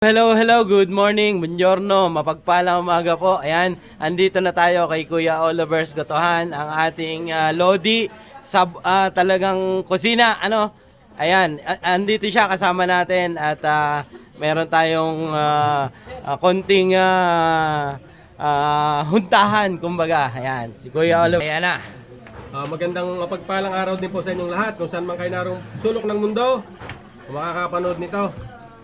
Hello, hello, good morning, buongiorno, mapagpalang umaga po. Ayan, andito na tayo kay Kuya Oliver's Gotohan, ang ating Lodi sa talagang kusina, Ayan, andito siya kasama natin at meron tayong konting huntahan, kumbaga. Ayan, si Kuya Oliver. Ayan na. Magandang mapagpalang araw din po sa inyong lahat kung saan man kayo narong sulok ng mundo kung makakapanood nito.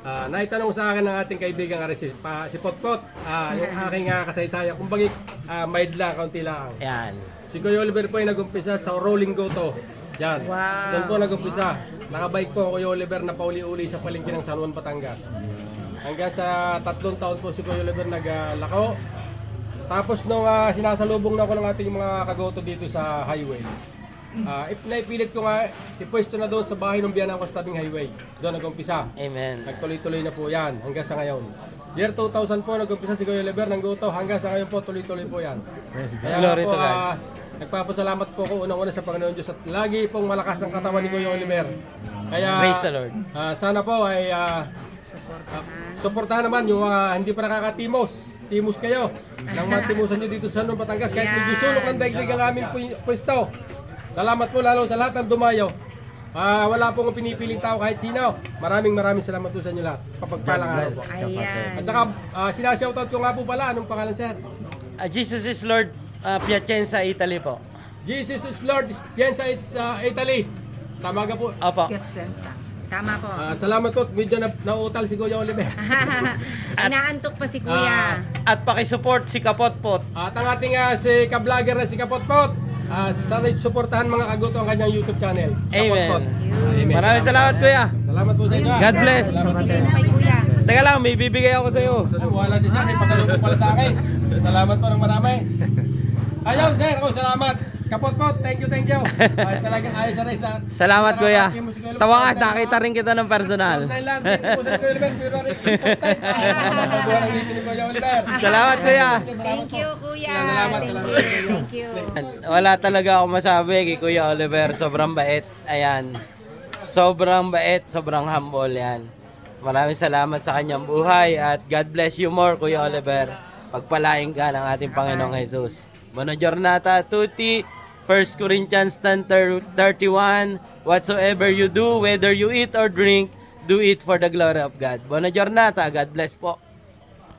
Naitanong sa akin ng ating kaibigang si Potpot, yung aking kasaysayan, kung bagay mild lang, kaunti lang. Ayan. Si Kuya Oliver po ay nag-umpisa sa rolling goto. Yan. Wow. Doon po nag-umpisa. Nakabike po Kuya Oliver na pauli-uli sa palengke ng San Juan, Batangas. Hanggang sa 3 taon po si Kuya Oliver naglako. Tapos nung sinasalubong na ako ng ating mga kagoto dito sa highway, naipilit ko nga, ipwesto na doon sa bahay ng biyanan ko sa tabing highway. Doon nag-umpisa. Amen. Nagtuloy-tuloy na po yan hanggang sa ngayon. Year 2000 po nag-umpisa si Kuya Oliver ng goto, hanggang sa ngayon po tuloy-tuloy po yan. Kaya Glory po, to God. nagpapasalamat po ko unang-una sa Panginoon Diyos at lagi pong malakas ang katawan ni Kuya Oliver. Kaya Praise the Lord. sana po ay suportahan naman yung hindi pa nakakatimos. Timos kayo. Nang matimusan nyo dito sa San Juan, Batangas, kahit medyo sulok ng daigdig ang aming pwesto. Salamat po lalo sa lahat ng dumayo. Wala pong pinipiling tao kahit sino. Maraming salamat po sa inyo lahat. Papagpalang araw po. Ayan. At saka sinashoutout ko nga po pala. Anong pangalan, sir? Jesus is Lord, Piacenza, Italy po. Jesus is Lord, Pienza, it's Italy. Tama ka po. Opo. Tama po. Salamat po. Medyo nauutal si Kuya Oliver. Inaantok pa si Kuya. At pakisupport si Kapotpot. At ang ating si ka-vlogger na si Kapotpot. Sana suportahan mga kagoto ang kanyang YouTube channel. Kapotpot. Amen. Maraming salamat, Kuya. Salamat po sa inyo. God bless. Bigay mo kay Kuya. Teka lang, may bibigay ako sa iyo. Wala si Sir, may pasalubong pala sa akin. Salamat po ng marami. Ayun, Sir, salamat. Kapotpot, thank you. Ay, talagang ayos na rin sa... Salamat, Kuya. Sa wakas, nakita rin kita ng personal. Salamat, Kuya. Thank you, Kuya. Salamat. Thank you. Wala talaga ako masabi kay Kuya Oliver. Sobrang bait. Ayan. Sobrang bait, sobrang humble yan. Maraming salamat sa kanyang buhay at God bless you more, Kuya Oliver. Pagpalain ka ng ating Panginoong Jesus. Buona giornata a tutti. 1 Corinthians 10:31. Whatsoever you do, whether you eat or drink, do it for the glory of God. Buona giornata. God bless po.